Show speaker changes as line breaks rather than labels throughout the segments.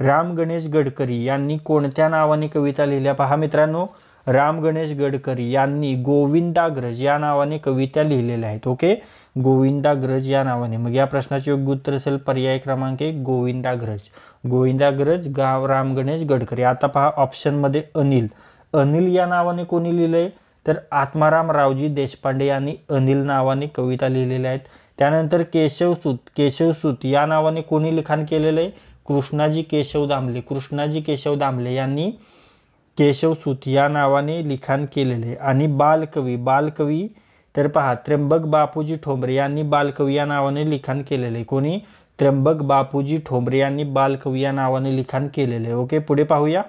राम गणेश गडकरी यांनी कोणत्या नावाने कविता लिहिल्या? पहा मित्रांनो, राम गणेश गडकरी यांनी गोविंदाग्रज या नावाने कविता लिहिलेल्या आहेत. ओके, गोविंदाग्रज या नावाने. मग या प्रश्नाचे योग्य उत्तर असेल पर्याय क्रमांक 1 गोविंदाग्रज. गोविंदाग्रज गाव राम गणेश गडकरी. आता पहा ऑप्शनमध्ये अनिल. अनिल या नावाने कोणी लिहिलंय? तर आत्माराम रावजी देशपांडे यांनी अनिल नावाने कविता लिहिलेल्या आहेत. त्यानंतर केशवसूत. केशवसूत या नावाने कोणी लिखाण केलेलं आहे? कृष्णाजी केशव दामले. कृष्णाजी केशव दामले यांनी केशवसूत या नावाने लिखाण केलेले. आणि बालकवी. बालकवी तर पहा त्र्यंबक बापूजी ठोंबरे यांनी बालकवी या नावाने लिखाण केलेले. कोणी? त्र्यंबक बापूजी ठोंबरे यांनी बालकवी या नावाने लिखाण केलेले. ओके, पुढे पाहूया.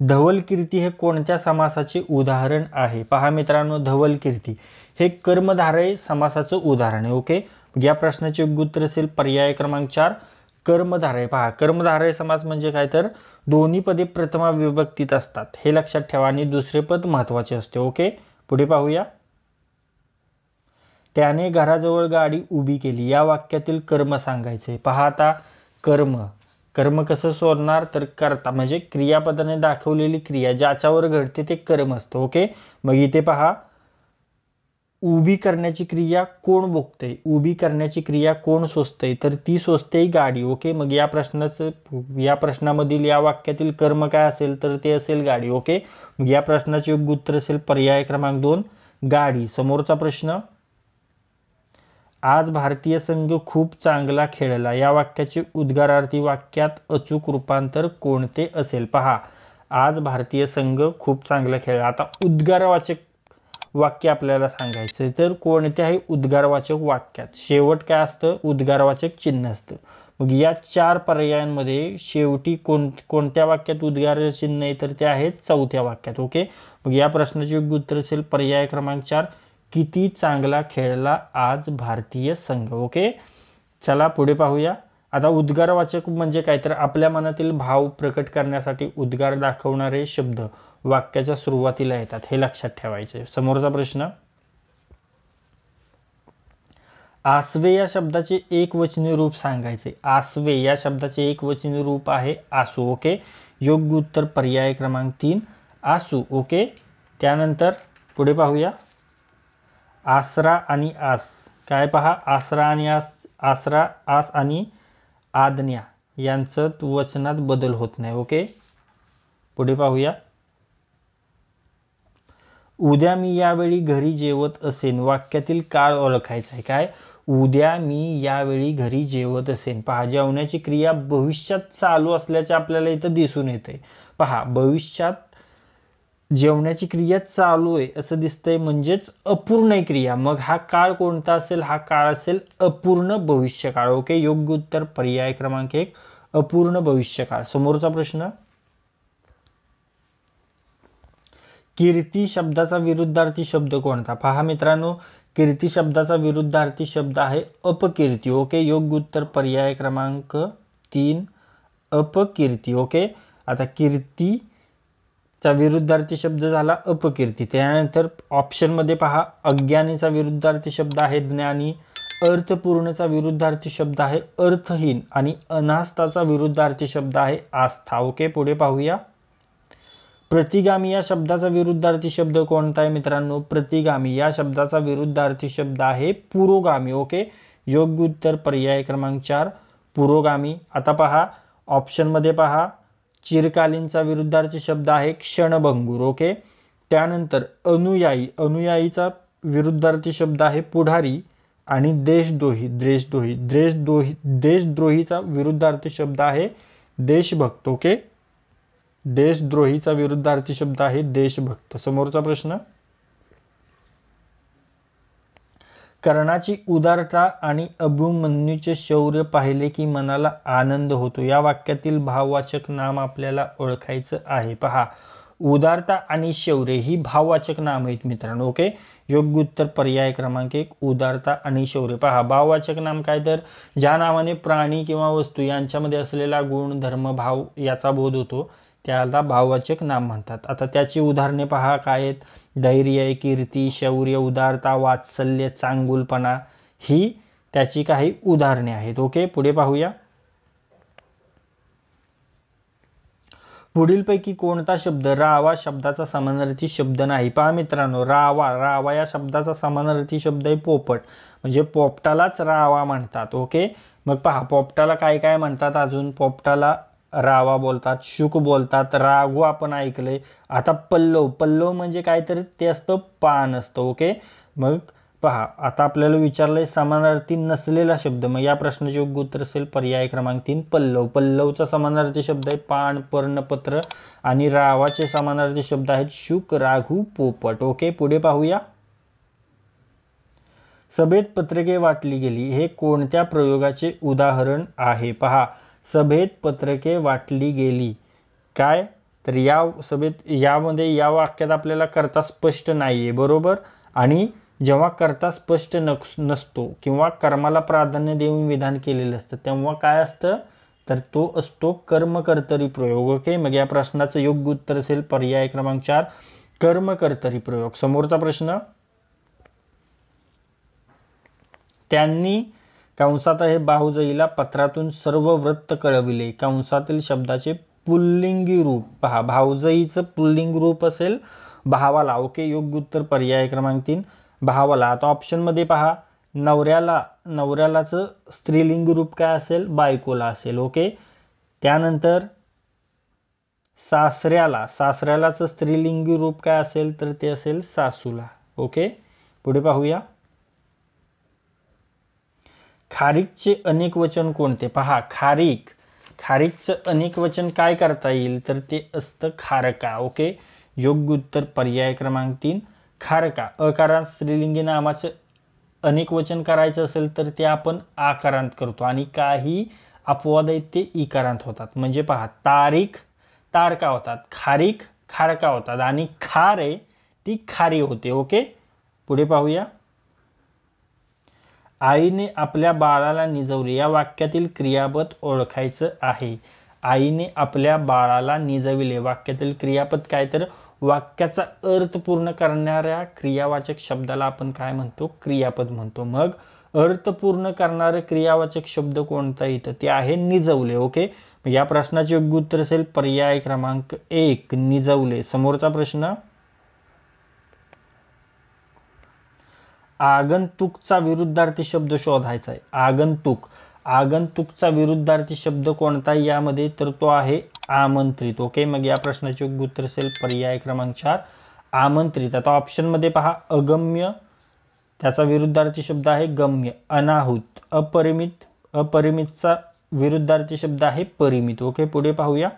धवलकीर्ती हे कोणत्या समासाचे उदाहरण आहे? पहा मित्रांनो, धवलकीर्ती हे कर्मधारय समासाचं उदाहरण आहे. ओके, या प्रश्नाचे योग्य उत्तर असेल पर्याय क्रमांक 4 कर्मधारय. पहा कर्मधारय समास म्हणजे काय? तर दोन्ही पदे प्रथमा विभक्तीत असतात, हे लक्षात ठेवा, आणि दुसरे पद महत्वाचे असते. ओके, पुढे पाहूया. त्याने घराजवळ गाडी उभी केली या वाक्यातील कर्म सांगायचे. पहा आता कर्म. कर्म कसं शोधणार? तर कर्ता म्हणजे क्रियापदाने दाखवलेली क्रिया ज्याच्यावर घडते ते कर्म असतं. ओके, मग इथे पहा उभी करण्याची क्रिया कोण भोगते? उभी करण्याची क्रिया कोण सोसते? तर ती सोसते गाडी. ओके, मग या प्रश्नामधील या वाक्यातील कर्म काय असेल? तर ते असेल गाडी. ओके, मग या प्रश्नाचे योग्य उत्तर असेल पर्याय क्रमांक 2 गाडी. समोरचा प्रश्न. आज भारतीय संघ खूप चांगला खेळला या वाक्याचे उद्गारार्थी वाक्यात अचूक रूपांतर कोणते असेल? पहा आज भारतीय संघ खूप चांगला खेळला. आता उद्गारवाचक वाक्य आपल्याला सांगायचं तर कोणत्याही उद्गारवाचक वाक्यात शेवट काय असतं? उद्गारवाचक चिन्ह असतं. मग या 4 पर्यायांमध्ये शेवटी कोणत्या वाक्यात उद्गार चिन्ह आहे? तर ते आहेत चौथ्या वाक्यात. ओके, मग या प्रश्नाचे योग्य उत्तर असेल पर्याय क्रमांक 4 किती चांगला खेळला आज भारतीय संघ. ओके, चला पुढे पाहूया. आता उद्गारवाचक म्हणजे काय? तर आपल्या मनातील भाव प्रकट करण्यासाठी उद्गार दाखवणारे शब्द वाक्याच्या सुरुवातीला येतात, हे लक्षात ठेवायचे. समोरचा प्रश्न. आसवे या शब्दाचे एकवचनी रूप सांगायचे. आसवे या शब्दाचे एकवचनी रूप आहे आसू. ओके, योग्य उत्तर पर्याय क्रमांक 3 आसू. ओके, त्यानंतर पुढे पाहूया. आसरा आणि आस. काय? पहा आसरा आणि आस. आसरा, आस आणि आज्ञा यांचं वचनात बदल होत नाही. ओके, पुढे पाहूया. उद्या मी यावेळी घरी जेवत असेन वाक्यातील काळ ओळखायचा आहे. काय? उद्या मी यावेळी घरी जेवत असेन. पहा जेवण्याची क्रिया भविष्यात चालू असल्याचे आपल्याला इथं दिसून येते. पहा भविष्यात जेवण्याची क्रिया चालू आहे असं दिसतंय, म्हणजेच अपूर्ण क्रिया. मग हा काळ कोणता असेल? हा काळ असेल अपूर्ण भविष्यकाळ. ओके, योग्य उत्तर पर्याय क्रमांक 1 अपूर्ण भविष्यकाळ. समोरचा प्रश्न. कीर्ती शब्दाचा विरुद्धार्थी शब्द कोणता? पहा मित्रांनो, कीर्ती शब्दाचा विरुद्धार्थी शब्द आहे अपकीर्ती. ओके, योग्य उत्तर पर्याय क्रमांक 3 अपकीर्ती. ओके, आता कीर्तीचा विरुद्धार्थी शब्द झाला अपकीर्ती. त्यानंतर ऑप्शनमध्ये पहा अज्ञानीचा विरुद्धार्थी शब्द आहे ज्ञानी, अर्थपूर्णचा विरुद्धार्थी शब्द आहे अर्थहीन, आणि अनास्थाचा विरुद्धार्थी शब्द आहे आस्था. ओके, पुढे पाहूया. प्रतिगामी या शब्दाचा विरुद्धार्थी शब्द कोणता आहे मित्रांनो? प्रतिगामी या शब्दाचा विरुद्धार्थी शब्द आहे पुरोगामी. ओके, योग्य उत्तर पर्याय क्रमांक 4 पुरोगामी. आता पहा ऑप्शनमध्ये पहा चिरकालीनचा विरुद्धार्थी शब्द आहे क्षणभंगूर. ओके, त्यानंतर अनुयायी. अनुयायीचा विरुद्धार्थी शब्द आहे पुढारी, आणि देशद्रोही. देशद्रोहीचा विरुद्धार्थी शब्द आहे देशभक्त. ओके, देशद्रोहीचा विरुद्धार्थी शब्द आहे देशभक्त. समोरचा प्रश्न. कर्णाची उदारता आणि अभिमन्यूचे शौर्य पाहिले की मनाला आनंद होतो या वाक्यातील भाववाचक नाम आपल्याला ओळखायचं आहे. पहा उदारता आणि शौर्य ही भाववाचक नाम आहेत मित्रांनो. ओके, योग्य उत्तर पर्याय क्रमांक 1 उदारता आणि शौर्य. पहा भाववाचक नाम काय? तर ज्या नावाने प्राणी किंवा वस्तू यांच्यामध्ये असलेला गुण धर्म भाव याचा बोध होतो त्याला भाववाचक नाम म्हणतात. आता त्याची उदाहरणे पहा काय आहेत? धैर्य, कीर्ती, शौर्य, उदारता, वात्सल्य, चांगुलपणा ही त्याची काही उदाहरणे आहेत. ओके, पुढे पाहूया. पुढीलपैकी कोणता शब्द रावा शब्दाचा समानार्थी शब्द नाही? पहा मित्रांनो, रावा रावा या शब्दाचा समानार्थी शब्द आहे पोपट, म्हणजे पोपटालाच रावा म्हणतात. ओके, मग पहा पोपटाला काय काय म्हणतात अजून? पोपटाला रावा बोलतात, शुक बोलतात, राघू आपण ऐकलंय. आता पल्लव, पल्लव म्हणजे काय तर ते असतं पान असतं. ओके, मग पहा आता आपल्याला विचारलंय समानार्थी नसलेला शब्द, मग या प्रश्नाचे योग्य उत्तर असेल पर्याय क्रमांक 3 पल्लव. पल्लवचा समानार्थी शब्द आहे पान, पर्णपत्र आणि रावाचे समानार्थी शब्द आहेत शुक, राघू, पोपट. ओके, पुढे पाहूया. सभेत पत्रके वाटली गेली हे कोणत्या प्रयोगाचे उदाहरण आहे? पहा, सभेत पत्रके वाटली गेली काय तर या सभेत यामध्ये या वाक्यात आपल्याला कर्ता स्पष्ट नाहीये, बरोबर. आणि जेव्हा कर्ता स्पष्ट नसतो किंवा कर्माला प्राधान्य देऊन विधान केलेलं असतं तेव्हा काय असतं तर तो असतो कर्मकर्तरी प्रयोग. ओके, मग या प्रश्नाचं योग्य उत्तर असेल पर्याय क्रमांक 4 कर्मकर्तरी प्रयोग. समोरचा प्रश्न, त्यांनी कंसात आहे भाऊजाईला पत्रातून सर्व वृत्त कळविले. कंसातील शब्दाचे पुल्लिंगी रूप पहा, भाऊजाईचं पुल्लिंग रूप असेल भावाला. ओके, योग्य उत्तर पर्याय क्रमांक 3 भावाला. आता ऑप्शन मध्ये पहा, नवऱ्यालाचं स्त्रीलिंग रूप काय असेल? बायकोला असेल. ओके, त्यानंतर सासऱ्यालाचं स्त्रीलिंगी रूप काय असेल तर ते असेल सासूला. ओके, पुढे पाहूया. खारीकचे अनेक वचन कोणते? पहा, खारीकचं अनेक वचन काय करता येईल तर ते असतं खारका. ओके, योग्य उत्तर पर्याय क्रमांक 3 खारका. अकारांत स्त्रीलिंगी नामाचं अनेक वचन करायचं असेल तर ते आपण आकारांत करतो आणि काही अपवाद आहेत ते इकारांत होतात. म्हणजे पहा, तारीख तारका होतात, खारीक खारका होतात आणि खार आहे ती खारी होते. ओके, पुढे पाहूया. आईने आपल्या बाळाला निजवले या वाक्यातील क्रियापद ओळखायचं आहे. आईने आपल्या बाळाला निजविले वाक्यातील क्रियापद काय तर वाक्याचा अर्थ पूर्ण करणाऱ्या क्रियावाचक शब्दाला आपण काय म्हणतो? क्रियापद म्हणतो. मग अर्थ पूर्ण करणारे क्रियावाचक शब्द कोणता इथं ते आहे निजवले. ओके, या प्रश्नाचे योग्य उत्तर असेल पर्याय क्रमांक 1 निजवले. समोरचा प्रश्न, आगंतुकचा विरुद्धार्थी शब्द शोधायचा आहे. आगंतुकचा विरुद्धार्थी शब्द कोणता यामध्ये तर तो आहे आमंत्रित. ओके, मग या प्रश्नाचे योग्य उत्तर असेल पर्याय क्रमांक 4 आमंत्रित. आता ऑप्शन मध्ये पहा, अगम्य त्याचा विरुद्धार्थी शब्द आहे गम्य. अनाहूत अपरिमितचा विरुद्धार्थी शब्द आहे परिमित. ओके, पुढे पाहूया.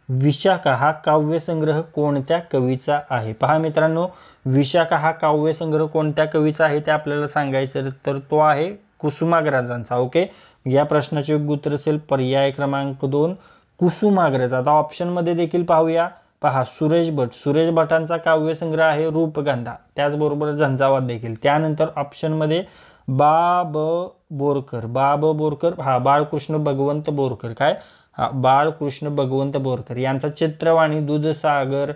विशाखा हा काव्यसंग्रह कोणत्या कवीचा आहे? पहा मित्रांनो, विशाखा हा काव्यसंग्रह कोणत्या कवीचा आहे ते आपल्याला सांगायचं तर तो आहे कुसुमाग्रजांचा. ओके, या प्रश्नाचे योग्य उत्तर असेल पर्याय क्रमांक 2 कुसुमाग्रज. आता ऑप्शन मध्ये देखील पाहूया. पहा, सुरेश भटांचा काव्यसंग्रह आहे रूपगंधा, त्याचबरोबर झंझावात देखील. त्यानंतर ऑप्शन मध्ये बाब बोरकर हा बाळकृष्ण भगवंत बोरकर काय बाळकृष्ण भगवंत बोरकर यांचा चित्रवाणी, दूधसागर,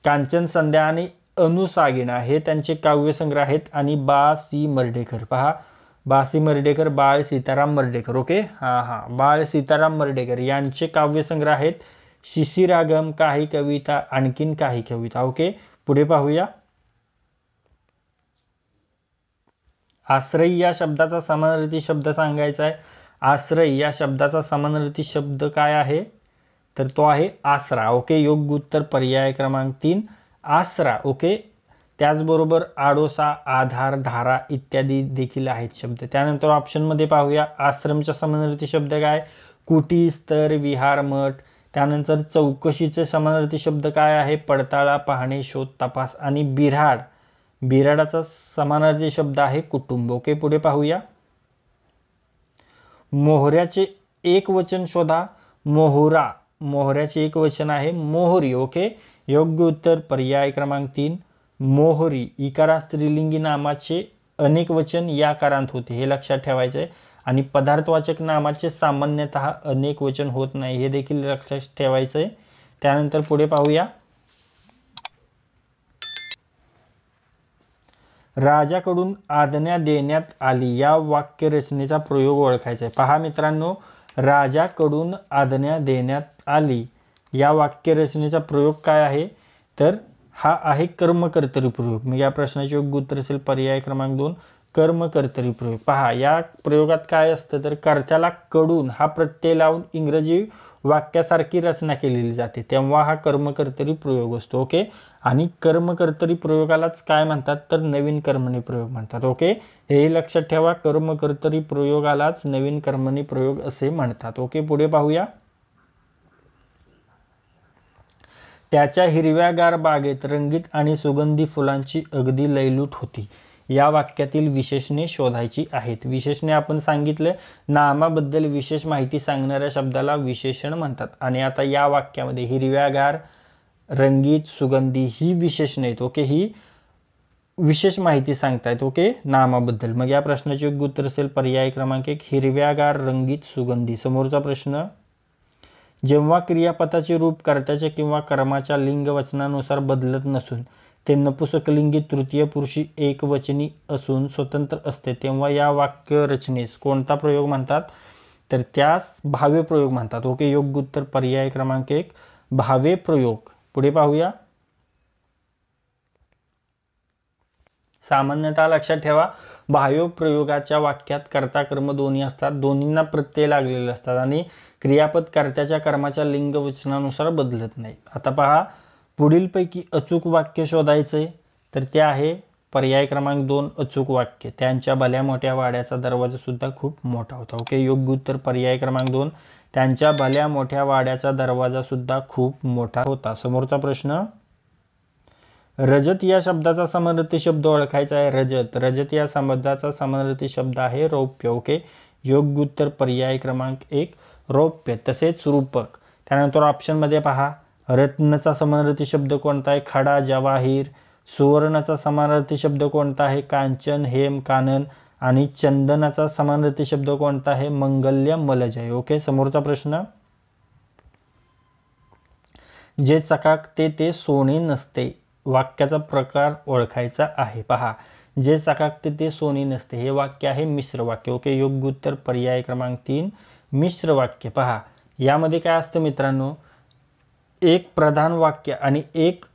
कांचन संध्या आणि अनुसागिणा हे त्यांचे काव्यसंग्रह आहेत. आणि बा सी मर्ढेकर पहा, बासी मर्ढेकर बाळ सीताराम मर्ढेकर. ओके, बाळ सीताराम मर्ढेकर यांचे काव्यसंग्रह आहेत शिशिरागम, काही कविता, आणखीन काही कविता. ओके, पुढे पाहूया. आश्रय या शब्दाचा समानार्थी शब्द सांगायचा आहे. आश्रय या शब्दाचा समानार्थी शब्द काय आहे तर तो आहे आसरा. ओके, योग्य उत्तर पर्याय क्रमांक 3 आसरा. ओके, त्याचबरोबर आडोसा, आधार, धारा इत्यादी देखील आहेत शब्द. त्यानंतर ऑप्शन मध्ये पाहूया. आश्रमचा समानार्थी शब्द काय? कुटी, स्तर, विहार, मठ. त्यानंतर चौकशीचे समानार्थी शब्द काय आहे? पडताळा, पाहणे, शोध, तपास. आणि बिराडाचा समानार्थी शब्द आहे कुटुंब. ओके, पुढे पाहूया. मोहऱ्याचे एक वचन शोधा. मोहऱ्याचे एक वचन आहे मोहरी. ओके, योग्य उत्तर पर्याय क्रमांक 3 मोहरी. इकारा स्त्रीलिंगी नामाचे अनेक वचन या कारांत होते हे लक्षात ठेवायचे आहे. आणि पदार्थवाचक नामाचे सामान्यतः अनेक वचन होत नाही हे देखील लक्षात ठेवायचं आहे. त्यानंतर पुढे पाहूया. राजाकडून आज्ञा देण्यात आली या वाक्यरचनेचा प्रयोग ओळखायचा आहे. पहा मित्रांनो, राजाकडून आज्ञा देण्यात आली या वाक्यरचनेचा प्रयोग काय आहे, तर हा आहे कर्मकर्तरी प्रयोग. मग या प्रश्नाचे योग्य उत्तर असेल पर्याय क्रमांक 2 कर्मकर्तरी प्रयोग. पहा या प्रयोगात काय असतं, तर कर्त्याला कडून हा प्रत्यय लावून इंग्रजी वाक्यासारखी रचना केलेली जाते, तेव्हा हा कर्मकर्तरी प्रयोग असतो. ओके. आणि कर्मकर्तरी प्रयोगालाच काय म्हणतात, तर नवीन कर्मणी प्रयोग म्हणतात. ओके. हेही लक्षात ठेवा, कर्मकर्तरी प्रयोगालाच नवीन कर्मणी प्रयोग असे म्हणतात. ओके. पुढे पाहूया. त्याच्या हिरव्यागार बागेत रंगीत आणि सुगंधी फुलांची अगदी लयलूट होती. या वाक्यातील विशेषणे शोधायची आहेत. विशेषणे आपण सांगितले, नामाबद्दल विशेष माहिती सांगणाऱ्या शब्दाला विशेषण म्हणतात. आणि आता या वाक्यामध्ये हिरव्यागार, रंगीत, सुगंधी ही विशेषणे आहेत. ओके. ही विशेष माहिती सांगतायत. ओके, नामाबद्दल. मग या प्रश्नाचे योग्य उत्तर असेल पर्याय क्रमांक 1 हिरव्यागार, रंगीत, सुगंधी. समोरचा प्रश्न, जेव्हा क्रियापदाचे रूप कर्त्याच्या किंवा कर्माच्या लिंग वचनानुसार बदलत नसून ते नपुंसकलिंगी तृतीय पुरुषी एकवचनी असून स्वतंत्र असते, तेव्हा या वाक्य रचनेस कोणता प्रयोग म्हणतात, तर त्यास भावे प्रयोग म्हणतात. ओके. योग्य उत्तर पर्याय क्रमांक 1 भावे प्रयोग. पुढे पाहूया. सामान्यतः लक्षात ठेवा, भावे प्रयोगाच्या वाक्यात कर्ता कर्म दोन्ही असतात, दोन्हींना प्रत्यय लागलेले असतात आणि क्रियापद कर्त्याच्या कर्माच्या लिंग वचनानुसार बदलत नाही. आता पहा, पुढीलपैकी अचूक वाक्य शोधायचे, तर ते आहे पर्याय क्रमांक 2 अचूक वाक्य. त्यांच्या भल्या मोठ्या वाड्याचा दरवाजा सुद्धा खूप मोठा होता. ओके. योग्य उत्तर पर्याय क्रमांक 2 त्यांच्या भल्या मोठ्या वाड्याचा दरवाजा सुद्धा खूप मोठा होता. समोरचा प्रश्न, रजत या शब्दाचा समानार्थी शब्द ओळखायचा आहे. रजत या शब्दाचा समानार्थी शब्द आहे रौप्य. ओके. योग्य उत्तर पर्याय क्रमांक 1 रौप्य. तसेच रूपक. त्यानंतर ऑप्शनमध्ये पहा, रत्नचा समानार्थी शब्द कोणता आहे, खडा, जवाहीर. सुवर्णाचा समानार्थी शब्द कोणता आहे, कांचन, हेम, कानन. आणि चंदनाचा समानार्थी शब्द कोणता आहे, मंगल्य, मलजय. ओके. समोरचा प्रश्न, जे चकाकते ते सोने नसते. वाक्याचा प्रकार ओळखायचा आहे. पहा, जे चकाकते ते सोने नसते हे वाक्य आहे मिश्र वाक्य. ओके. योग्य उत्तर पर्याय क्रमांक 3 मिश्र वाक्य. पहा, यामध्ये काय असतं मित्रांनो, एक प्रधान वाक्य आणि एक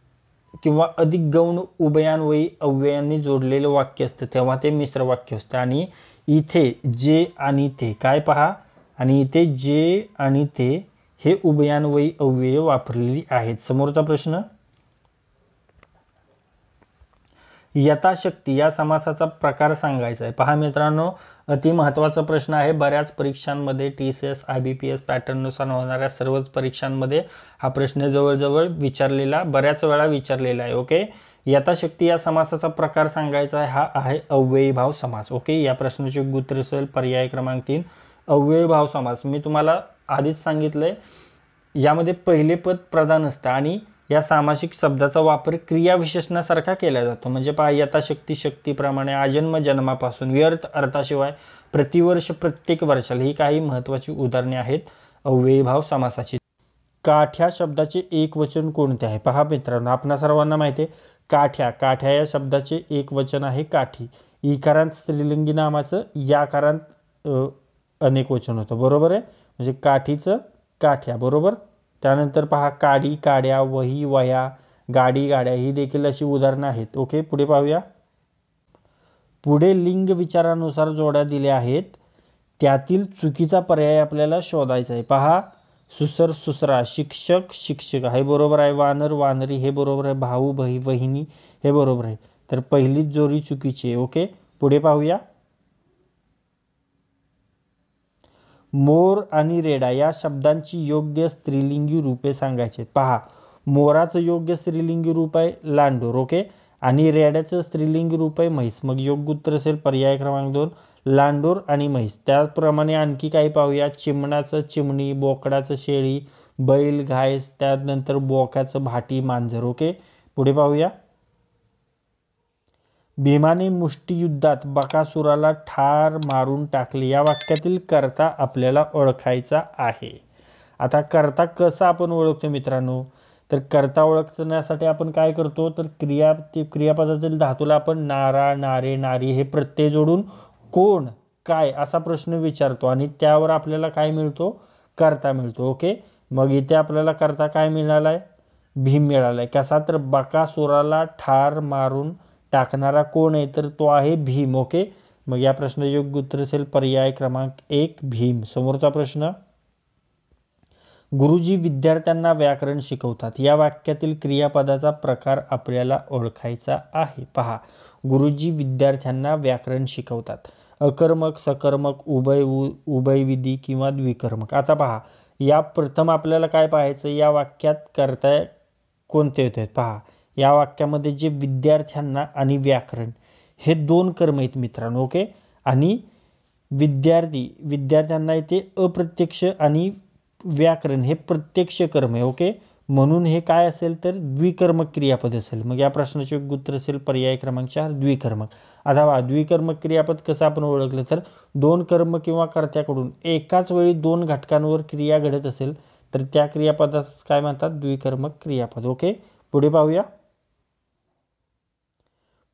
किंवा अधिक गौण उभयान्वयी अव्ययांनी जोडलेले वाक्य असतं, तेव्हा ते मिश्र वाक्य असतं. आणि इथे जे आणि ते काय पहा, आणि इथे जे आणि ते हे उभयान्वयी अव्यय वापरलेली आहेत. समोरचा प्रश्न, यथाशक्ती या समासाचा प्रकार सांगायचा आहे. पहा मित्रांनो, अति महत्त्वाचा प्रश्न आहे. बऱ्याच परीक्षांमध्ये TCS IBPS पॅटर्ननुसार होणाऱ्या सर्वच परीक्षांमध्ये हा प्रश्न जवळजवळ बऱ्याच वेळा विचारलेला आहे. ओके. यथाशक्ती या समासाचा प्रकार सांगायचा आहे. हा आहे अव्ययीभाव समास. ओके. या प्रश्नाचे योग्य उत्तर असेल पर्याय क्रमांक 3 अव्ययीभाव समास. मी तुम्हाला आधीच सांगितलंय, यामध्ये पहिले पद प्रधान असतं आणि या सामासिक शब्दाचा वापर क्रियाविशेषणासारखा केला जातो. म्हणजे पहा, यथाशक्ती, शक्तीप्रमाणे, आजन्म, जन्मापासून, व्यर्थ, अर्थाशिवाय, प्रतिवर्ष, प्रत्येक वर्षाला ही काही महत्त्वाची उदाहरणे आहेत अव्ययीभाव समासाची. काठ्या शब्दाचे एक वचन कोणते आहे. पहा मित्रांनो, आपणा सर्वांना माहिती आहे, काठ्या या शब्दाचे एक वचन आहे काठी. इकारांत स्त्रीलिंगी नामाचं, याकारांत अनेक वचन होतं. बरोबर आहे. म्हणजे काठीचं काठ्या. बरोबर. त्यानंतर पहा, काडी, काड्या, वही, वह्या, गाडी, गाड्या ही देखील अशी उदाहरणं आहेत. ओके. पुढे पाहूया. पुढे लिंग विचारानुसार जोड्या दिल्या आहेत, त्यातील चुकीचा पर्याय आपल्याला शोधायचा आहे. पहा, सुसर, सुसरा, शिक्षक, शिक्षिका हे बरोबर आहे. वानर, वानरी हे बरोबर आहे. भाऊ, बहिणी हे बरोबर आहे. तर पहिलीच जोडी चुकीची आहे. ओके. पुढे पाहूया. मोर आणि रेडा या शब्दांची योग्य स्त्रीलिंगी रूपे सांगायचे. पहा, मोराचं योग्य स्त्रीलिंगी रूप आहे लांडोर. ओके. आणि रेड्याचं स्त्रीलिंगी रूप आहे म्हैस. मग योग्य उत्तर असेल पर्याय क्रमांक 2 लांडोर आणि म्हैस. त्याचप्रमाणे आणखी काही पाहूया. चिमणाचं चिमणी, बोकडाचं शेळी, बैल, घास, त्यानंतर बोक्याचं भाटी, मांजर. ओके. पुढे पाहूया. भीमाने मुष्टियुद्धात बकासुराला ठार मारून टाकले. या वाक्यातील कर्ता आपल्याला ओळखायचा आहे. आता कर्ता कसा आपण ओळखतो मित्रांनो, तर कर्ता ओळखण्यासाठी आपण काय करतो, तर क्रियापदातील धातूला आपण नारा, नारे, नारी हे प्रत्यय जोडून कोण, काय असा प्रश्न विचारतो आणि त्यावर आपल्याला काय मिळतो, कर्ता मिळतो. ओके. मग इथे आपल्याला करता काय मिळाला आहे? भीम मिळाला आहे. कसा? तर बकासुराला ठार मारून टाकणारा कोण आहे? तर तो आहे भीम. ओके, मग या प्रश्नाचे योग्य उत्तर असेल पर्याय क्रमांक 1 भीम. समोरचा प्रश्न, गुरुजी विद्यार्थ्यांना व्याकरण शिकवतात या वाक्यातील क्रियापदाचा प्रकार आपल्याला ओळखायचा आहे. पहा, गुरुजी विद्यार्थ्यांना व्याकरण शिकवतात. अकर्मक, सकर्मक, उभयविधी किंवा द्विकर्मक. आता पहा, या प्रथम आपल्याला काय पाहायचं, या वाक्यात करता कोणते होते? पहा, या वाक्यामध्ये जे विद्यार्थ्यांना आणि व्याकरण हे दोन कर्म आहेत मित्रांनो. ओके, आणि विद्यार्थ्यांना इथे अप्रत्यक्ष आणि व्याकरण हे प्रत्यक्ष कर्म आहे. ओके, म्हणून हे काय असेल तर द्विकर्मक क्रियापद असेल. मग या प्रश्नाचे योग्य उत्तर असेल पर्याय क्रमांक 4 द्विकर्मक. आता पहा, द्विकर्मक क्रियापद कसं आपण ओळखलं तर दोन कर्म किंवा कर्त्याकडून एकाच वेळी दोन घटकांवर क्रिया घडत असेल तर त्या क्रियापदास काय म्हणतात? द्विकर्मक क्रियापद. ओके, पुढे पाहूया.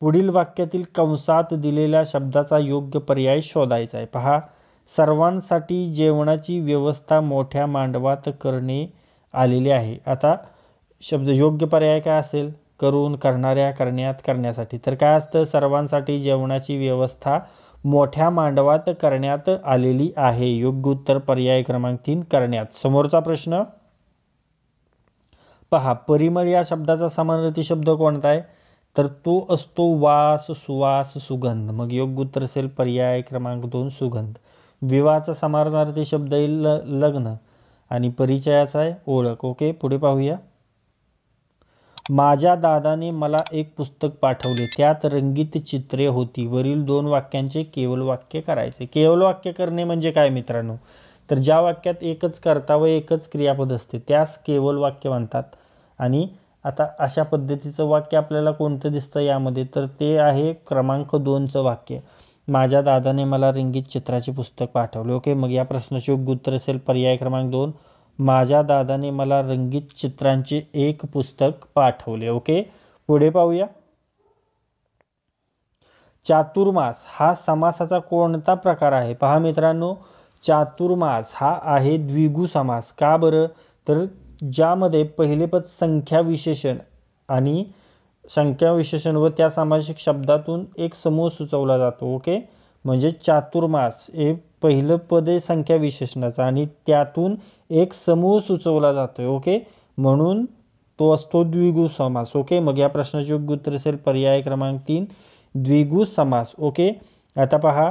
पुढील वाक्यातील कंसात दिलेल्या शब्दाचा योग्य पर्याय शोधायचा आहे. पहा, सर्वांसाठी जेवणाची व्यवस्था मोठ्या मांडवात करणे आलेले आहे. आता शब्द योग्य पर्याय काय असेल? करून, करणाऱ्या, करण्यात, करण्यासाठी. तर काय असतं? सर्वांसाठी जेवणाची व्यवस्था मोठ्या मांडवात करण्यात आलेली आहे. योग्य उत्तर पर्याय क्रमांक 3 करण्यात. समोरचा प्रश्न पहा, परिमळ या शब्दाचा समानार्थी शब्द कोणता आहे? तर तो असतो वास, सुवास, सुगंध. मग योग्य उत्तर असेल पर्याय क्रमांक 2 सुगंध. विवाहाचा समानार्थी शब्द येईल लग्न आणि परिचयाचा आहे ओळख. ओके, पुढे पाहूया. माझ्या दादाने मला एक पुस्तक पाठवले, त्यात रंगीत चित्रे होती. वरील दोन वाक्यांचे केवळ वाक्य करायचे. केवळ वाक्य करणे म्हणजे काय मित्रांनो? तर ज्या वाक्यात एकच कर्ता व एकच क्रियापद असते त्यास केवळ वाक्य म्हणतात. आणि आता अशा पद्धतीचं वाक्य आपल्याला कोणतं दिसतं यामध्ये? तर ते आहे क्रमांक 2चं वाक्य. माझ्या दादाने मला रंगीत चित्राचे पुस्तक पाठवले. ओके, मग या प्रश्नाचे योग्य उत्तर असेल पर्याय क्रमांक 2 माझ्या दादाने मला रंगीत चित्रांचे एक पुस्तक पाठवले. ओके, पुढे पाहूया. चातुर्मास हा समासाचा कोणता प्रकार आहे? पहा मित्रांनो, चातुर्मास हा आहे द्विगु समास. का बरं? तर ज्यामध्ये पहिले पद संख्या विशेषण आणि संख्या विशेषण व त्या सामासिक शब्दातून एक समूह सुचवला जातो. ओके, म्हणजे चातुर्मास हे पहिलं पद आहे संख्या विशेषणाचा आणि त्यातून एक समूह सुचवला जातोय. ओके, म्हणून तो असतो द्विगु समास. ओके, मग या प्रश्नाचे योग्य उत्तर असेल पर्याय क्रमांक 3 द्विगु समास. ओके, आता पहा,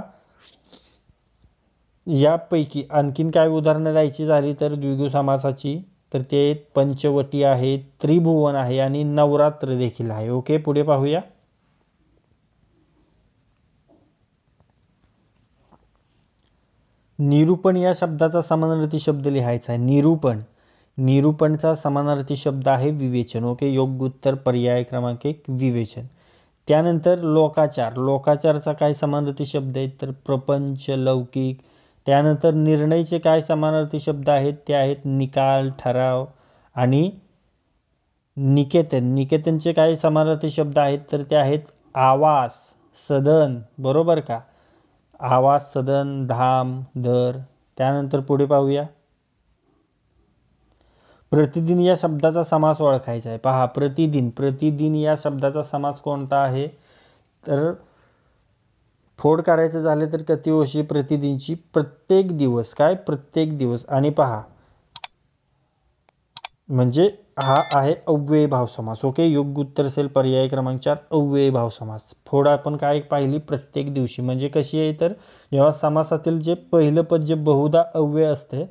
यापैकी आणखीन काय उदाहरणं द्यायची झाली तर द्विगु समासाची, तर ते पंचवटी आहे, त्रिभुवन आहे आणि नवरात्र देखील आहे. ओके, पुढे पाहूया. निरूपण या शब्दाचा समानार्थी शब्द लिहायचा आहे. निरूपणचा समानार्थी शब्द आहे विवेचन. ओके, योग्य उत्तर पर्याय क्रमांक 1 विवेचन. त्यानंतर लोकाचारचा काय समानार्थी शब्द आहेत? तर प्रपंच, लौकिक. त्यानंतर निर्णयचे काय समानार्थी शब्द आहेत? ते आहेत निकाल, ठराव आणि निकेतनचे काय समानार्थी शब्द आहेत? तर ते आहेत आवास, सदन. बरोबर का? आवास, सदन, धाम, दर. त्यानंतर पुढे पाहूया. प्रतिदिन या शब्दाचा समास ओळखायचा आहे. पहा, प्रतिदिन या शब्दाचा समास कोणता आहे? तर फोड करायचं झाले तर किती वर्षी प्रतिदिनची? प्रत्येक दिवस. काय? प्रत्येक दिवस. आणि पहा, म्हणजे हा आहे अव्ययी भाव समास. ओके, योग्य उत्तर असेल पर्याय क्रमांक 4 अव्ययी भाव समास. फोड आपण काय पाहिली? प्रत्येक दिवशी. म्हणजे कशी आहे? तर जेव्हा समासातील जे पहिलं पद जे बहुधा अव्यय असते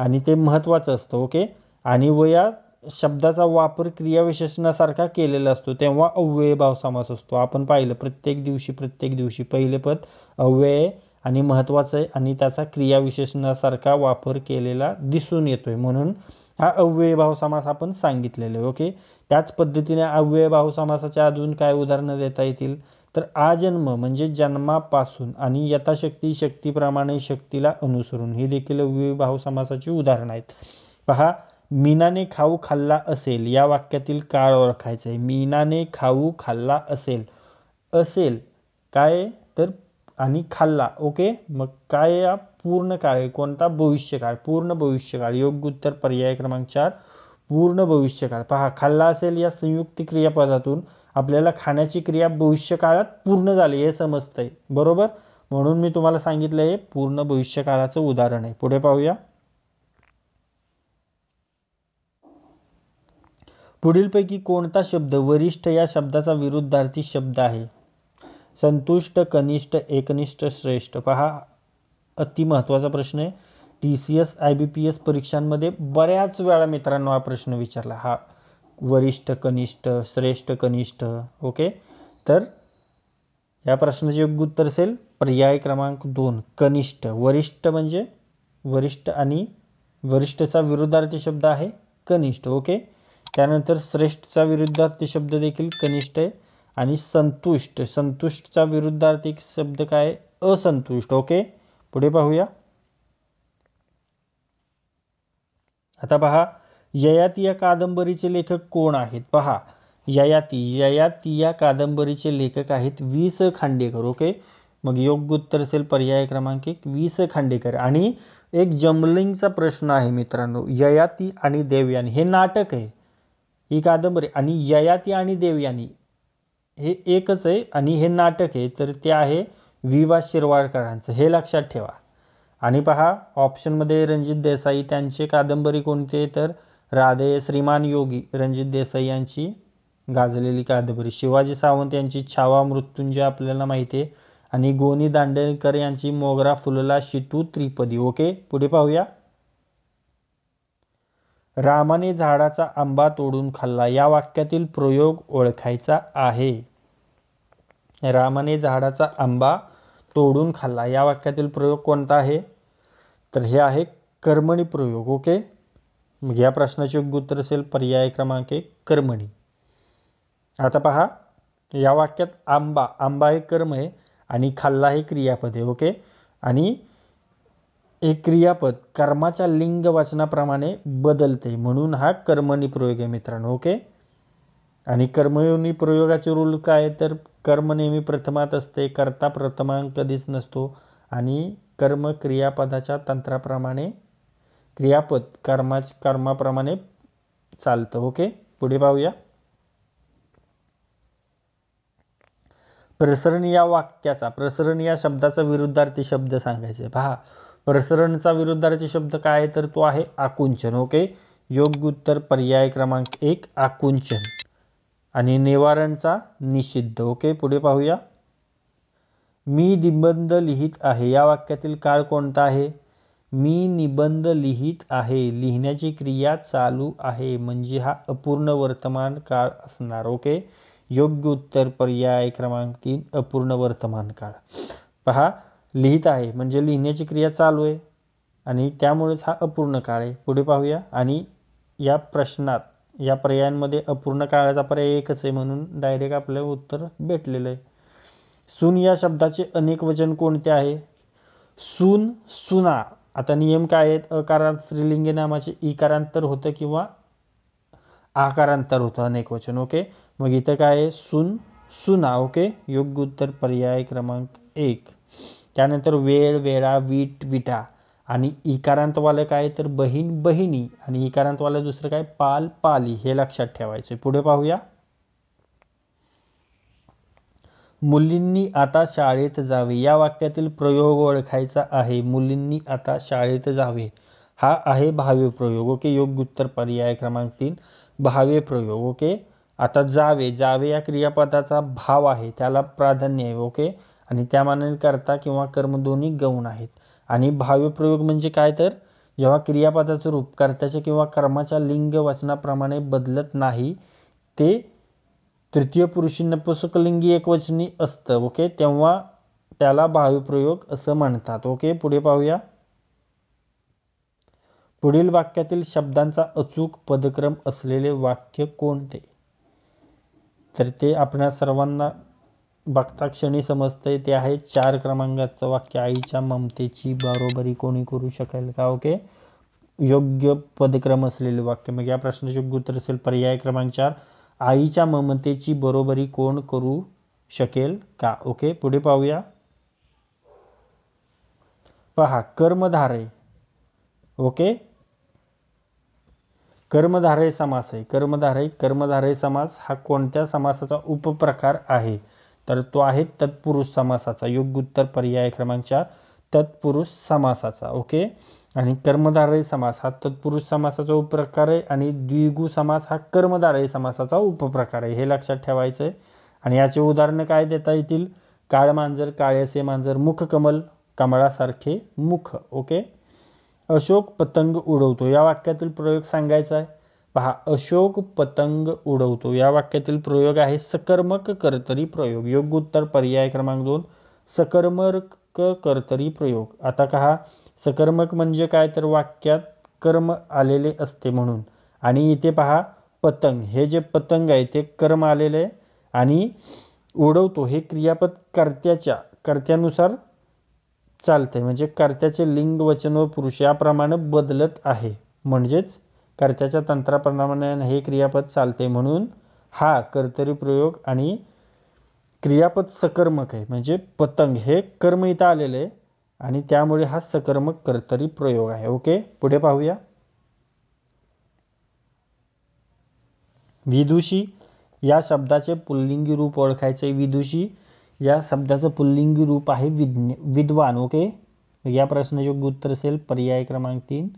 आणि ते महत्त्वाचं असतं. ओके, आणि व या शब्दाचा वापर क्रियाविशेषणासारखा केलेला असतो तेव्हा अव्ययी भाव समास असतो. आपण पाहिलं प्रत्येक दिवशी पहिले पद अव्यय आणि महत्त्वाचं आहे आणि त्याचा क्रियाविशेषणासारखा वापर केलेला दिसून येतोय, म्हणून हा अव्ययी भाव समास आपण सांगितलेला आहे. ओके, त्याच पद्धतीने अव्ययी भाव समासाच्या अजून काय उदाहरणं देता येतील? तर आजन्म म्हणजे जन्मापासून आणि यथाशक्ती शक्तीप्रमाणे शक्तीला अनुसरून, ही देखील अव्ययी भाव समासाची उदाहरणं आहेत. पहा, मीनाने खाऊ खाल्ला असेल या वाक्यातील काळ ओळखायचा आहे. मीनाने खाऊ खाल्ला असेल काय? तर आणि खाल्ला. ओके, मग काय? पूर्ण काळ आहे. कोणता? भविष्यकाळ, पूर्ण भविष्यकाळ. योग्य उत्तर पर्याय क्रमांक 4 पूर्ण भविष्यकाळ. पहा, खाल्ला असेल या संयुक्त क्रियापदातून आपल्याला खाण्याची क्रिया भविष्यकाळात पूर्ण झाली हे समजतंय, बरोबर. म्हणून मी तुम्हाला सांगितलं हे पूर्ण भविष्यकाळाचं उदाहरण आहे. पुढे पाहूया. पुढीलपैकी कोणता शब्द वरिष्ठ या शब्दाचा विरुद्धार्थी शब्द आहे? संतुष्ट, कनिष्ठ, एकनिष्ठ, श्रेष्ठ. पहा, अति महत्त्वाचा प्रश्न आहे. TCS IBPS परीक्षांमध्ये बऱ्याच वेळा मित्रांनो हा प्रश्न विचारला. हा वरिष्ठ, कनिष्ठ, श्रेष्ठ, कनिष्ठ. ओके, तर या प्रश्नाचे योग्य उत्तर असेल पर्याय क्रमांक 2 कनिष्ठ. वरिष्ठ म्हणजे वरिष्ठ आणि वरिष्ठचा विरुद्धार्थी शब्द आहे कनिष्ठ. ओके, त्यानंतर श्रेष्ठचा विरुद्धार्थी शब्द देखील कनिष्ठ आहे. आणि संतुष्ट, संतुष्टचा विरुद्धार्थी शब्द काय? असंतुष्ट. ओके, पुढे पाहूया. आता पहा, ययाती या कादंबरीचे लेखक कोण आहेत? पहा, ययाती या कादंबरीचे लेखक आहेत वि.स. खांडेकर. ओके, मग योग्य उत्तर असेल पर्याय क्रमांक 1 वि.स. खांडेकर. आणि एक जमलिंगचा प्रश्न आहे मित्रांनो, ययाती आणि देवयानी हे नाटक आहे, ही कादंबरी, आणि ययाती आणि देवयानी हे एकच आहे आणि हे नाटक आहे, तर ते आहे वि.वा. शिरवाडकरांचं, हे लक्षात ठेवा. आणि पहा, ऑप्शनमध्ये रणजित देसाई, त्यांचे कादंबरी कोणते? तर राधे, श्रीमान योगी, रणजित देसाई यांची गाजलेली कादंबरी. शिवाजी सावंत यांची छावा, मृत्युंजय आपल्याला माहिती आहे. आणि गोनी दांडेकर यांची मोगरा फुलला शितू त्रिपदी. ओके, पुढे पाहूया. रामाने झाडाचा आंबा तोडून खाल्ला या वाक्यातील प्रयोग ओळखायचा आहे. रामाने झाडाचा आंबा तोडून खाल्ला या वाक्यातील प्रयोग कोणता आहे? तर हे आहे कर्मणी प्रयोग. ओके, मग या प्रश्नाचे योग्य उत्तर असेल पर्याय क्रमांक 1 कर्मणी. आता पहा, या वाक्यात आंबा हे कर्म आहे आणि खाल्ला हे क्रियापद आहे. ओके, आणि एक क्रियापद कर्माच्या लिंग वचनाप्रमाणे बदलते, म्हणून हा कर्मणी प्रयोग आहे मित्रांनो. ओके, आणि कर्मयोनी प्रयोगाचे रूल काय? तर कर्म नेहमी प्रथमात असते, कर्ता प्रथमांक कधीच नसतो, आणि कर्म क्रियापदाच्या तंत्राप्रमाणे क्रियापद कर्माप्रमाणे चालतं. ओके, पुढे पाहूया. प्रसरण या वाक्याचा, प्रसरण या शब्दाचा विरुद्धार्थी शब्द सांगायचे. पहा, प्रसरणचा विरुद्धार्थी शब्द काय आहे? तर तो आहे आकुंचन. ओके, योग्य उत्तर पर्याय क्रमांक 1 आकुंचन. आणि निवारणचा निषिद्ध. ओके, पुढे पाहूया. मी निबंध लिहित आहे या वाक्यातील काळ कोणता आहे? मी निबंध लिहित आहे, लिहिण्याची क्रिया चालू आहे, म्हणजे हा अपूर्ण वर्तमान काळ असणार. ओके, योग्य उत्तर पर्याय क्रमांक 3 अपूर्ण वर्तमान काळ. पहा, लिहित आहे म्हणजे लिहिण्याची क्रिया चालू आहे आणि त्यामुळेच हा अपूर्ण काळ आहे. पुढे पाहूया. आणि या प्रश्नात या पर्यायांमध्ये अपूर्ण काळाचा पर्याय एकच आहे, म्हणून डायरेक्ट आपल्याला उत्तर भेटलेलं आहे. सून या शब्दाचे अनेक वचन कोणते आहे? सून, सुना. आता नियम काय आहेत? अकारांत स्त्रीलिंगी नामाचे इकारांतर होतं किंवा आकारांतर होतं अनेक वचन. ओके, मग इथं काय आहे? सून, सुना. ओके, योग्य उत्तर पर्याय क्रमांक 1. त्यानंतर वेळ, वेळा, वीट, विटा. आणि इकारांतवालं काय? तर बहीण, बहिणी. आणि इकारांतवालं दुसरं काय? पाल, पाली. हे लक्षात ठेवायचे. पुढे पाहूया. मुलींनी आता शाळेत जावे या वाक्यातील प्रयोग ओळखायचा आहे. मुलींनी आता शाळेत जावे हा आहे भाव्य प्रयोग. ओके, योग्य उत्तर पर्याय क्रमांक 3 भाव्य प्रयोग. ओके, आता जावे, जावे या क्रियापदाचा भाव आहे, त्याला प्राधान्य आहे. ओके, आणि त्या मानाने कर्ता किंवा कर्म दोन्ही गौण आहेत. आणि भाव्य प्रयोग म्हणजे काय? तर जेव्हा क्रियापदाचं रूप कर्त्याच्या किंवा कर्माच्या लिंग वचनाप्रमाणे बदलत नाही, ते तृतीय पुरुषी नपुंसकलिंगी एकवचनी असतं. ओके, तेव्हा त्याला भाव्य प्रयोग असं म्हणतात. ओके, पुढे पाहूया. पुढील वाक्यातील शब्दांचा अचूक पदक्रम असलेले वाक्य कोणते? तर ते आपल्या सर्वांना बघता क्षणी समजतंय. ते आहे 4 क्रमांकाचं वाक्य. आईच्या ममतेची बरोबरी कोणी करू शकेल का? ओके, योग्य पदक्रम असलेले वाक्य. मग या प्रश्नाचे योग्य उत्तर असेल पर्याय क्रमांक 4 आईच्या ममतेची बरोबरी कोण करू शकेल का? ओके, पुढे पाहूया. पहा कर्मधारय, ओके, कर्मधारय समास आहे. कर्मधारय समास हा कोणत्या समासाचा उपप्रकार आहे? तर तो आहे तत्पुरुष समासाचा. योग्य उत्तर पर्याय क्रमांक 4 तत्पुरुष समासाचा. ओके. आणि कर्मधारय समास हा तत्पुरुष समासाचा उपप्रकार आहे आणि द्विगु समास हा कर्मधारय समासाचा उपप्रकार आहे. हे लक्षात ठेवायचं आहे. आणि याचे उदाहरणं काय देता येतील? काळ मांजर, काळेसे मांजर, मुख कमल, कमळासारखे मुख. ओके. अशोक पतंग उडवतो या वाक्यातील प्रयोग सांगायचा आहे. पहा, अशोक पतंग उडवतो या वाक्यातील प्रयोग आहे सकर्मक कर्तरी प्रयोग. योग्य उत्तर पर्याय क्रमांक 2 सकर्मक कर्तरी प्रयोग. आता पहा, सकर्मक म्हणजे काय? तर वाक्यात कर्म आलेले असते म्हणून. आणि इथे पहा पतंग, हे जे पतंग आहे ते कर्म आलेले आहे आणि उडवतो हे क्रियापद कर्त्यानुसार चालते. म्हणजे कर्त्याचे लिंग वचन व पुरुष याप्रमाणे बदलत आहे. म्हणजेच कर्त्याच्या तंत्राप्रमाणे हे क्रियापद चालते म्हणून हा कर्तरी प्रयोग आणि क्रियापद सकर्मक आहे. म्हणजे पतंग हे कर्म इथं आलेले आहे आणि त्यामुळे हा सकर्मक कर्तरी प्रयोग आहे. ओके. पुढे पाहूया. विदुषी या शब्दाचे पुल्लिंगी रूप ओळखायचे. विदुषी या शब्दाचं पुल्लिंगी रूप आहे विद्वान. ओके. या प्रश्नाचे योग्य उत्तर असेल पर्याय क्रमांक 3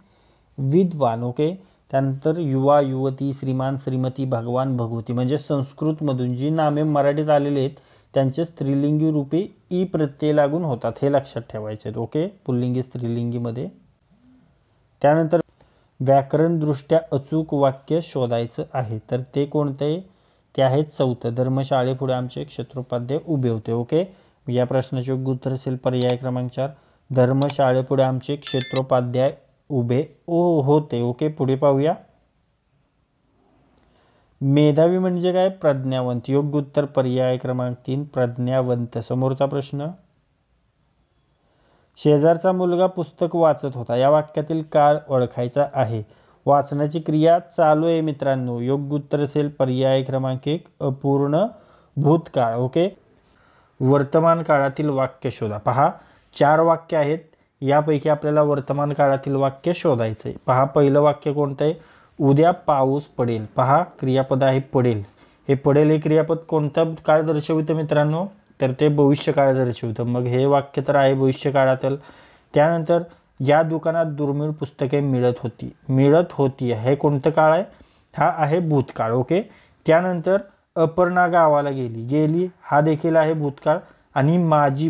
विद्वान. ओके. त्यानंतर युवा, युवती, श्रीमान, श्रीमती, भगवान, भगवती म्हणजे संस्कृतमधून जी नामे मराठीत आलेली आहेत त्यांचे स्त्रीलिंगी रूपे ई प्रत्यय लागून होतात. हे लक्षात ठेवायचे. ओके. पुल्लिंगी स्त्रीलिंगीमध्ये. त्यानंतर व्याकरणदृष्ट्या अचूक वाक्य शोधायचं आहे. तर ते कोणते? ते आहे 4. धर्मशाळेपुढे आमचे क्षेत्रोपाध्याय उभे होते. ओके. या प्रश्नाचे योग्य उत्तर असेल पर्याय क्रमांक 4 धर्मशाळेपुढे आमचे क्षेत्रोपाध्याय उभे होते. ओके. पुढे पाहूया. मेधावी म्हणजे काय? प्रज्ञावंत. योग्य उत्तर पर्याय क्रमांक 3 प्रज्ञावंत. समोरचा प्रश्न. शेजारचा मुलगा पुस्तक वाचत होता या वाक्यातील काळ ओळखायचा आहे. वाचनाची क्रिया चालू आहे मित्रांनो. योग्य उत्तर असेल पर्याय क्रमांक 1 अपूर्ण भूतकाळ. ओके. वर्तमान काळातील वाक्य शोधा. पहा, 4 वाक्य आहेत. यापैकी आपल्याला वर्तमान काळातील वाक्य शोधायचे. पहा, पहिलं वाक्य कोणतं आहे? उद्या पाऊस पडेल. पहा, क्रियापद आहे पडेल. हे पडेल हे क्रियापद कोणता काळ दर्शवितं मित्रांनो? तर ते भविष्यकाळ दर्शवितं. मग हे वाक्य तर आहे भविष्यकाळातील. त्यानंतर या दुकानात दुर्मिळ पुस्तके मिळत होती हे कोणतं काळ आहे? हा आहे भूतकाळ. ओके. त्यानंतर अपर्णा गावाला गेली हा देखील आहे भूतकाळ. आणि माझी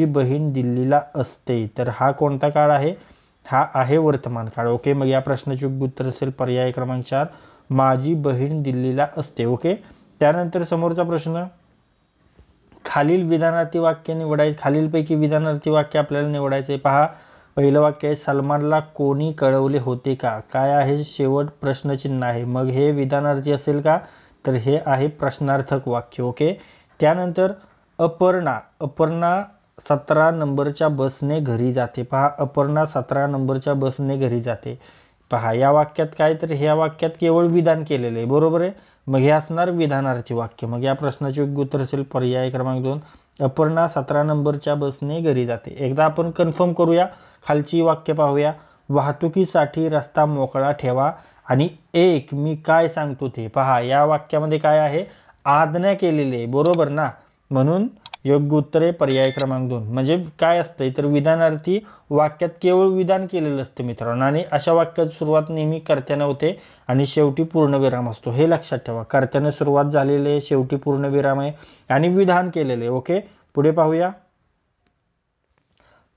बहीण दिल्लीला असते तर हा कोणता काळ आहे? हा आहे वर्तमान काळ. ओके. मग या प्रश्नाचे योग्य उत्तर असेल पर्याय क्रमांक 4 माझी बहीण दिल्लीला असते. ओके. त्यानंतर समोरचा प्रश्न. खालील विधानार्थी वाक्य निवडायचे. खालीलपैकी विधानार्थी वाक्य आपल्याला निवडायचे. पहा, पहिलं वाक्य आहे सलमानला कोणी कळवले होते का? काय आहे? शेवट प्रश्नचिन्ह आहे. मग हे विधानार्थी असेल का? तर हे आहे प्रश्नार्थक वाक्य. ओके. त्यानंतर अपर्णा 17 नंबरच्या बसने घरी जाते. पहा, अपर्णा 17 नंबरच्या बसने घरी जाते. पहा, या वाक्यात काय? तर ह्या वाक्यात केवळ विधान केलेलं आहे. बरोबर आहे. मग हे असणार विधानार्थी वाक्य. मग या प्रश्नाचे योग्य उत्तर असेल पर्याय क्रमांक 2 अपर्णा 17 नंबरच्या बसने घरी जाते. एकदा आपण कन्फर्म करूया. खालची वाक्य पाहूया. वाहतुकीसाठी रस्ता मोकळा ठेवा आणि मी काय सांगतो ते. पहा, या वाक्यामध्ये काय आहे? आज्ञा केलेली आहे. बरोबर ना? म्हणून योग्य उत्तर आहे पर्याय क्रमांक 2. म्हणजे काय असतंय तर विधानार्थी वाक्यात केवळ विधान केलेलं असतं मित्रांनो. आणि अशा वाक्यात सुरुवात नेहमी कर्त्याने होते आणि शेवटी पूर्णविराम असतो. हे लक्षात ठेवा. कर्त्याने सुरुवात झालेली आहे, शेवटी पूर्णविराम आहे आणि विधान केलेले आहे. ओके. पुढे पाहूया.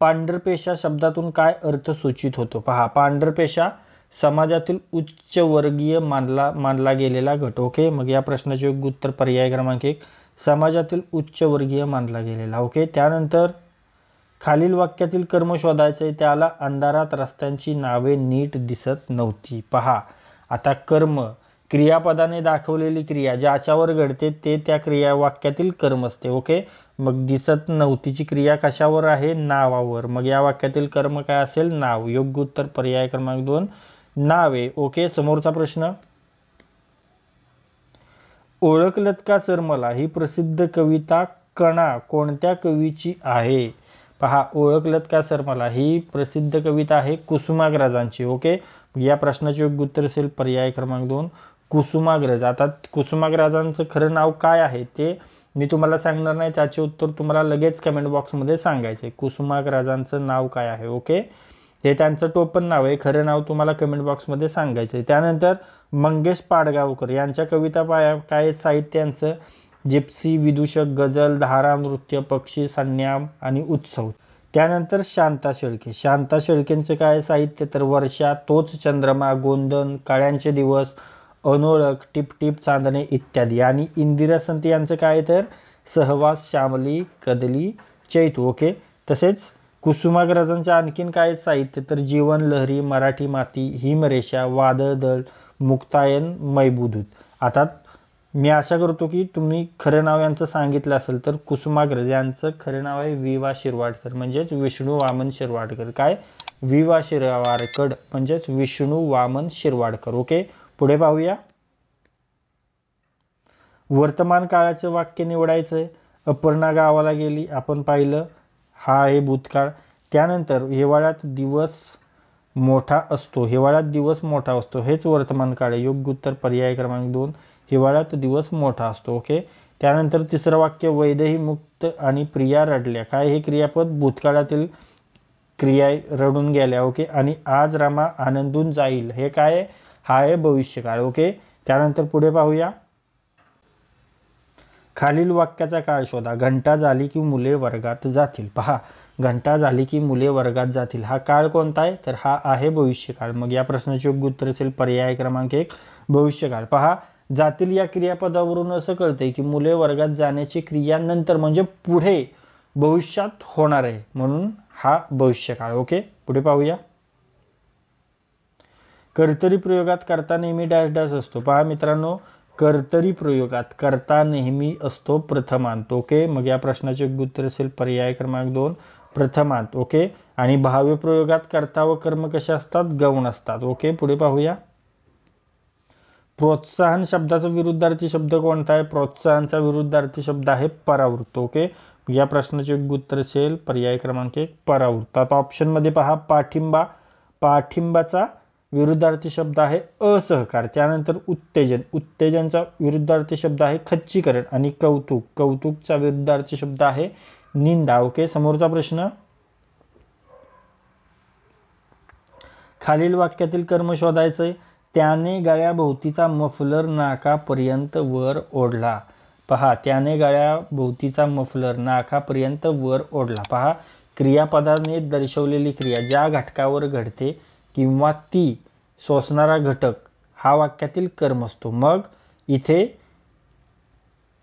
पांढरपेशा शब्दातून काय अर्थ सूचित होतो? पहा, पांढरपेशा समाजातील उच्चवर्गीय मानला गेलेला गट. ओके. मग या प्रश्नाचे योग्य उत्तर पर्याय क्रमांक 1 समाजातील उच्चवर्गीय मानला गेलेला. ओके. त्यानंतर खालील वाक्यातील कर्म शोधायचे. त्याला अंधारात रस्त्यांची नावे नीट दिसत नव्हती. पहा, आता कर्म क्रियापदाने दाखवलेली क्रिया ज्याच्यावर घडते ते त्या क्रिया वाक्यातील कर्म असते. ओके. मग दिसत नव्हतीची क्रिया कशावर आहे? नावावर. मग या वाक्यातील कर्म काय असेल? नाव. योग्य उत्तर पर्याय क्रमांक 2 नावे. ओके. समोरचा प्रश्न. ओळखलत का सर मला ही प्रसिद्ध कविता कणा कोणत्या कवीची आहे? पहा, ओळखलत का सर मला? ही प्रसिद्ध कविता आहे कुसुमाग्रजांची. ओके, या प्रश्नाचे योग्य उत्तर असेल पर्याय क्रमांक 2 कुसुमाग्रज. आता कुसुमाग्रजांचं खरं नाव काय आहे ते मी तुम्हाला सांगणार नाही, त्याचे उत्तर तुम्हाला लगेच कमेंट बॉक्समध्ये सांगायचे. कुसुमाग्रजांचं नाव काय आहे? ओके, हे त्यांचं टोपण नाव आहे, खरं नाव तुम्हाला कमेंट बॉक्समध्ये सांगायचं आहे. त्यानंतर मंगेश पाडगावकर यांच्या कविता काय साहित्य यांचं? जिप्सी, विदूषक, गझल, धारा, नृत्य, पक्षी, संन्याम आणि उत्सव. त्यानंतर शांता शेळके. शांता शेळकेंचं काय साहित्य? तर वर्षा, तोच चंद्रमा, गोंधन, काळ्यांचे दिवस, अनोळख, टिपटिप चांदणे इत्यादी. आणि इंदिरा संत यांचं काय? तर सहवास, श्यामली, कदली, चैतू. ओके, तसेच कुसुमाग्रजांचं आणखीन काय साहित्य? तर जीवन लहरी, मराठी माती, हिमरेषा, वादळदळ, मुक्तायन, मैबुदूत. आता मी आशा करतो की तुम्ही खरं नाव यांचं सांगितलं असेल. तर कुसुमाग्रज यांचं खरं नाव आहे वि.वा. शिरवाडकर, म्हणजेच विष्णू वामन शिरवाडकर. काय? वि.वा. शिरवाडकर म्हणजेच विष्णू वामन शिरवाडकर. ओके, पुढे पाहूया. वर्तमान काळाचं वाक्य निवडायचंय. अपर्णा गावाला गेली, आपण पाहिलं, हा आहे भूतकाळ. त्यानंतर हिवाळ्यात दिवस मोठा असतो, हिवाळ्यात दिवस मोठा असतो, हेच वर्तमान काळ आहे. योग्य उत्तर पर्याय क्रमांक 2 हिवाळ्यात दिवस मोठा असतो. ओके, त्यानंतर तिसरं वाक्य वैदेही मुक्त आणि प्रिया रडल्या. काय? हे क्रियापद भूतकाळातील क्रिया, रडून गेल्या. ओके, आणि आज रमा आनंदून जाईल, हे काय आहे? हा आहे भविष्यकाळ. ओके, त्यानंतर पुढे पाहूया. खालील वाक्याचा काळ शोधा. घंटा झाली की मुले वर्गात जातील. पहा, घंटा झाली की मुले वर्गात जातील, हा काळ कोणता आहे? तर हा आहे भविष्यकाळ. मग या प्रश्नाचे योग्य उत्तर असेल पर्याय क्रमांक 1 भविष्यकाळ. पहा, जातील या क्रियापदावरून असं कळतंय की मुले वर्गात जाण्याची क्रिया नंतर म्हणजे पुढे भविष्यात होणार आहे, म्हणून हा भविष्यकाळ. ओके, पुढे पाहूया. कर्तरी प्रयोगात कर्ता नेहमी डॅश डॅश असतो. पहा मित्रांनो, कर्तरी प्रयोगात कर्ता नेहमी असतो प्रथमांत. ओके, मग या प्रश्नाचे योग्य उत्तर असेल पर्याय क्रमांक 2 प्रथमांत. ओके, आणि भाव्य प्रयोगात कर्ता व कर्म कसे असतात? गौण असतात. ओके, पुढे पाहूया. प्रोत्साहन शब्दाचा विरुद्धार्थी शब्द कोणता आहे? प्रोत्साहनचा विरुद्धार्थी शब्द आहे परावृत्त. ओके, या प्रश्नाचे योग्य उत्तर असेल पर्याय क्रमांक 1 परावृत्त. आता ऑप्शनमध्ये पहा, पाठिंबा, पाठिंबाचा विरुद्धार्थी शब्द आहे असहकार. त्यानंतर उत्तेजन, उत्तेजनचा विरुद्धार्थी शब्द आहे खच्चीकरण. आणि कौतुक, कौतुकचा विरुद्धार्थी शब्द आहे निंदा. ओके, समोरचा प्रश्न. खालील वाक्यातील कर्म शोधायचंय. त्याने गळ्याभोवतीचा मफलर नाकापर्यंत वर ओढला. पहा, त्याने गळ्याभोवतीचा मफलर नाकापर्यंत वर ओढला. पहा, क्रियापदाने दर्शवलेली क्रिया ज्या घटकावर घडते किंवा ती सोसणारा घटक हा वाक्यातील कर्म असतो. मग इथे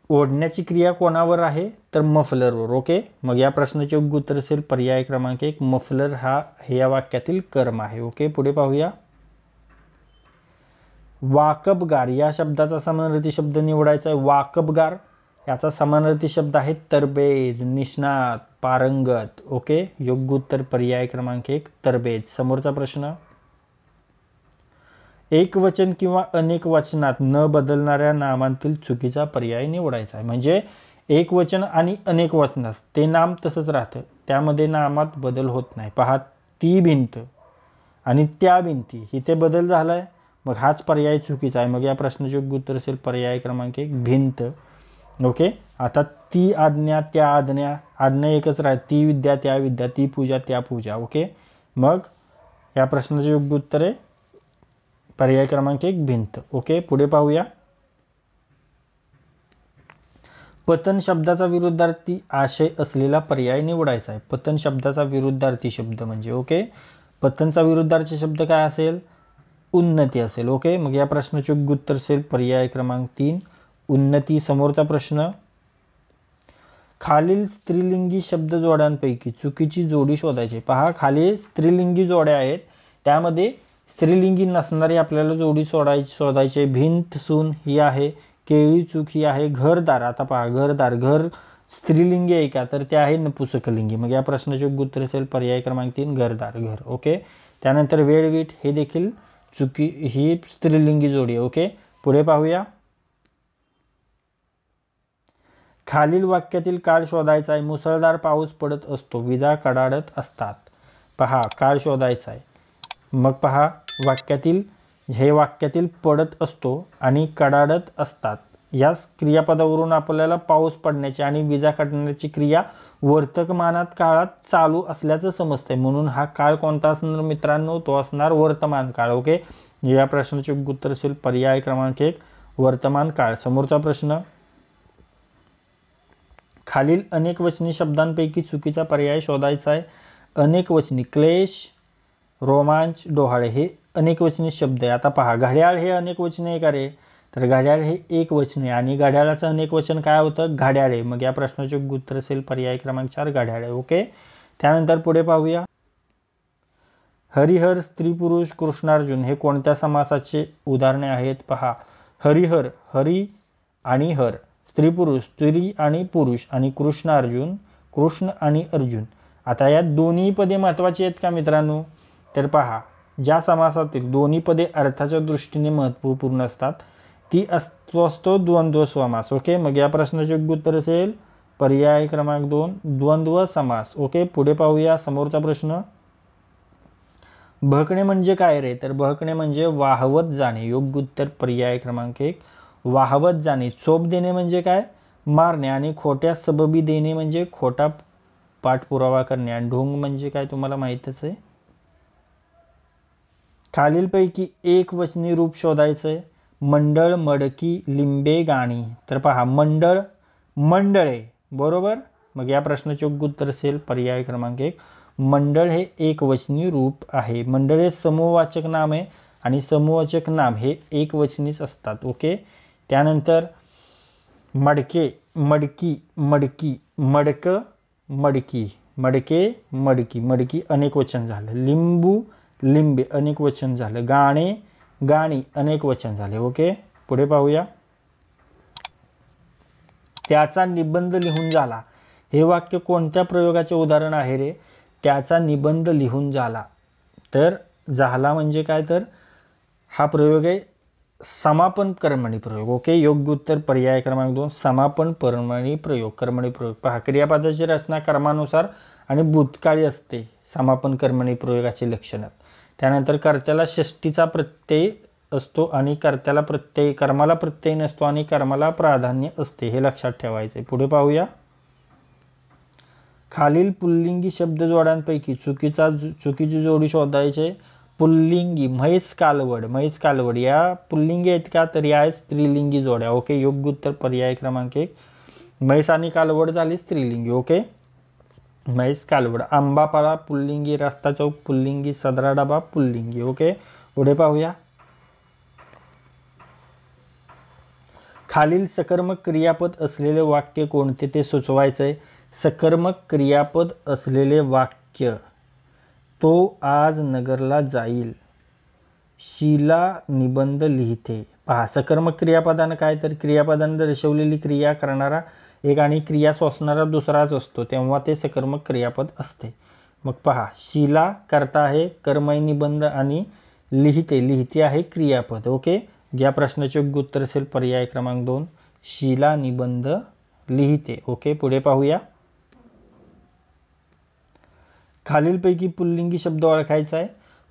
ओढण्याची क्रिया कोणावर आहे? तर मफलरवर. ओके, मग या प्रश्नाचे योग्य उत्तर असेल पर्याय क्रमांक 1 मफलर हा हे या वाक्यातील कर्म आहे. ओके, पुढे पाहूया. वाकबगार या शब्दाचा समानार्थी शब्द निवडायचा आहे. वाकबगार याचा समानार्थी शब्द आहे तरबेज, निष्णात, पारंगत. ओके, योग्य उत्तर पर्याय क्रमांक 1 तरबेज. समोरचा प्रश्न. एक वचन किंवा अनेक वचनात न बदलणाऱ्या नामांतील चुकीचा पर्याय निवडायचा आहे. म्हणजे एक वचन आणि अनेक वचनात ते नाम तसंच राहतं, त्यामध्ये नामात बदल होत नाही. पहा, ती भिंत आणि त्या भिंती इथे बदल झालाय, मग हाच पर्याय चुकीचा आहे. मग या प्रश्नाचे योग्य उत्तर असेल पर्याय क्रमांक 1 भिंत. ओके, आता ती आज्ञा, त्या आज्ञा, आज्ञा एकच राहते. ती विद्या, त्या विद्या, ती पूजा, त्या पूजा. ओके, मग या प्रश्नाचे योग्य उत्तर आहे पर्याय क्रमांक 1 भिंत. ओके, पुढे पाहूया. पतन शब्दाचा विरुद्धार्थी आशय असलेला पर्याय निवडायचा आहे. पतन शब्दाचा विरुद्धार्थी शब्द म्हणजे ओके, पतनचा विरुद्धार्थी शब्द काय असेल? उन्नती असेल. ओके, मग या प्रश्नाचे योग्य उत्तर असेल पर्याय क्रमांक 3 उन्नती. समोरचा प्रश्न. खालील स्त्रीलिंगी शब्द जोड्यांपैकी चुकीची जोडी शोधायची. पहा, खाली स्त्रीलिंगी जोड्या आहेत, त्यामध्ये स्त्रीलिंगी नसणारी आपल्याला जोडी शोधायची. भिंत सून ही आहे, केळी चूक ही आहे, घरदार. आता पहा, घरदार, घर स्त्रीलिंगी आहे का? तर ते आहे नपुसकलिंगी. मग या प्रश्नाचे योग्य उत्तर असेल पर्याय क्रमांक 3 घरदार, घर. ओके, त्यानंतर वेळवीट हे देखील चुकी, ही स्त्रीलिंगी जोडी आहे. ओके, पुढे पाहूया. खालील वाक्यातील काळ शोधायचा आहे. मुसळधार पाऊस पडत असतो, विजा कडाडत असतात. पहा, काळ शोधायचा आहे. मग पहा, वाक्यातील पडत असतो आणि कडाडत असतात या क्रियापदावरून आपल्याला पाऊस पडण्याची आणि विजा कडण्याची क्रिया वर्तमानात काळात चालू असल्याचं समजतंय. म्हणून हा काळ कोणता असणार मित्रांनो? तो असणार वर्तमान काळ. ओके, या प्रश्नाचे उत्तर असेल पर्याय क्रमांक 1 वर्तमान काळ. समोरचा प्रश्न, खालील अनेकवचनी शब्दांपैकी चुकीचा पर्याय शोधायचा आहे. अनेकवचनी क्लेश, रोमांच, डोहाळे हे अनेकवचनी शब्द आहे. आता पहा, घड्याळ हे अनेकवचनी आहे का रे? तर घड्याळ हे एकवचनी आहे आणि घड्याळाचं अनेकवचन काय होतं? घड्याळे. मग या प्रश्नाचे उत्तर असेल पर्याय क्रमांक 4 घड्याळे. ओके, त्यानंतर पुढे पाहूया. हरिहर, स्त्री पुरुष, कृष्णार्जुन हे कोणत्या समासाचे उदाहरणे आहेत? पहा, हरिहर हरी आणि हर, स्त्री पुरुष स्त्री आणि पुरुष, आणि कृष्ण अर्जुन कृष्ण आणि अर्जुन. आता या दोन्ही पदे महत्त्वाची आहेत का मित्रांनो? तर पहा, ज्या समासातील दोन्ही पदे अर्थाच्या दृष्टीने महत्त्वपूर्ण असतात ती असतो द्वंद्व समास. ओके, मग या प्रश्नाचे उत्तर असेल पर्याय क्रमांक 2 द्वंद्व समास. ओके, पुढे पाहूया समोरचा प्रश्न. बहकणे म्हणजे काय रे? तर बहकणे म्हणजे वाहवत जाणे. योग्य उत्तर पर्याय क्रमांक 1 वाहवत जाणे. चोप देणे म्हणजे काय? मारणे. आणि खोट्या सबबी देणे म्हणजे खोटा पाठपुरावा करणे. आणि ढोंग म्हणजे काय तुम्हाला माहीतच आहे. खालीलपैकी एक वचनी रूप शोधायचं आहे. मंडळ, मडकी, लिंबे, गाणी. तर पहा, मंडळ मंडळे बरोबर. मग या प्रश्नाचे उत्तर असेल पर्याय क्रमांक 1 मंडळ हे एकवचनी रूप आहे. मंडळ हे समूहवाचक नाम आहे आणि समूहवाचक नाम हे एकवचनीच असतात. ओके, त्यानंतर मडके, मडकी, मडकी, मडक, मडकी, मडके, मडकी, मडकी अनेकवचन झालं. लिंबू, लिंबे अनेकवचन झालं. गाणे, गाणी अनेकवचन झाले. ओके, पुढे पाहूया. त्याचा निबंध लिहून झाला हे वाक्य कोणत्या प्रयोगाचे उदाहरण आहे रे? त्याचा निबंध लिहून झाला. तर झाला म्हणजे काय? तर हा प्रयोग आहे समापन कर्मणी प्रयोग. ओके, योग्य उत्तर पर्याय क्रमांक 2 समापन कर्मणी प्रयोग. कर्मणी प्रयोग. पहा, क्रियापदाची रचना कर्मानुसार आणि भूतकाळी असते. समापन कर्मणी प्रयोगाची लक्षणं. त्यानंतर कर्त्याला षष्टीचा प्रत्यय असतो आणि कर्माला प्रत्यय नसतो आणि कर्माला प्राधान्य असते. हे लक्षात ठेवायचे. पुढे पाहूया. खालील पुल्लिंगी शब्द जोड्यांपैकी चुकीची जोडी शोधायचे. पुल्लिंगी म्हैस कालवड, म्हैस कालवड या पुल्लिंगी आहेत का? तर या आहेत स्त्रीलिंगी जोड्या. ओके, योग्य उत्तर पर्याय क्रमांक 1 म्हैस आणि कालवड झाली स्त्रीलिंगी. ओके, म्हैस कालवड. आंबापाळा पुल्लिंगी, रस्ता चौक पुल्लिंगी, सदरा डबा पुल्लिंगी. ओके, पुढे पाहूया. खालील सकर्मक क्रियापद असलेले वाक्य कोणते ते सुचवायचं आहे. सकर्मक क्रियापद असलेले वाक्य, तो आज नगरला जाईल, शीला निबंध लिहिते. पहा, सकर्मक क्रियापदानं काय? तर क्रियापदानं दर्शवलेली क्रिया करणारा एक आणि क्रिया सोसणारा दुसराच असतो, तेव्हा ते सकर्मक क्रियापद असते. मग पहा, शीला कर्ता आहे, कर्मय निबंध आणि लिहिते, लिहिते आहे क्रियापद. ओके, या प्रश्नाचे उत्तर असेल पर्याय क्रमांक 2 शीला निबंध लिहिते. ओके, पुढे पाहूया. खालीलपैकी पुल्लिंगी शब्द ओळखायचा आहे.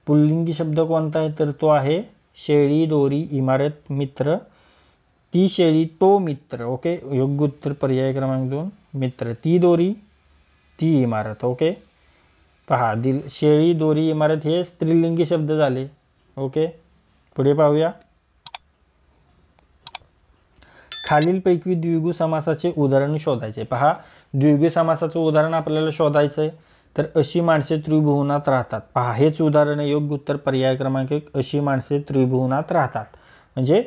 पुल्लिंगी शब्द कोणता आहे? तर तो आहे शेळी, दोरी, इमारत, मित्र. ती शेळी, तो मित्र. ओके, योग्य उत्तर पर्याय क्रमांक 2 मित्र. ती दोरी, ती इमारत. ओके, पहा, शेळी, दोरी, इमारत हे स्त्रीलिंगी शब्द झाले. ओके, पुढे पाहूया. खालीलपैकी द्विगु समासाचे उदाहरण शोधायचे. पहा, द्विगु समासाचं उदाहरण आपल्याला शोधायचं आहे. तर अशी माणसे त्रिभुवनात राहतात. पहा, हेच उदाहरण आहे. योग्य उत्तर पर्याय क्रमांक 1 अशी माणसे त्रिभुवनात राहतात म्हणजे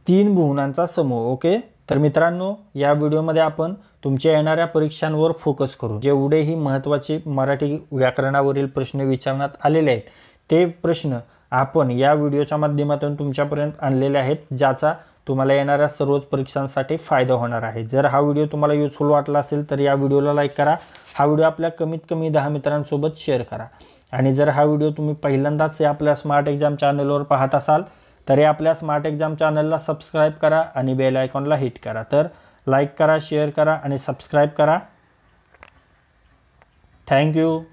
3 भुवनांचा समूह. ओके, तर मित्रांनो, या व्हिडिओमध्ये आपण तुमच्या येणाऱ्या परीक्षांवर फोकस करू. जेवढेही महत्त्वाचे मराठी व्याकरणावरील प्रश्न विचारण्यात आलेले आहेत ते प्रश्न आपण या व्हिडिओच्या माध्यमातून तुमच्यापर्यंत आणलेले आहेत, ज्याचा तुम्हाला येणाऱ्या सर्वच परीक्षांसाठी फायदा होणार आहे. जर हा व्हिडिओ तुम्हाला युजफुल वाटला असेल तर या व्हिडिओला लाईक करा. हा व्हिडिओ आपल्या कमीत कमी 10 मित्रांसोबत शेअर करा. आणि जर हा व्हिडिओ तुम्ही पहिल्यांदाच आपल्या स्मार्ट एक्झाम चॅनलवर पाहत असाल तर आपल्या स्मार्ट एक्झाम चॅनलला सबस्क्राईब करा आणि बेल आयकॉनला हिट करा. तर लाईक करा, शेअर करा आणि सबस्क्राईब करा. थँक्यू.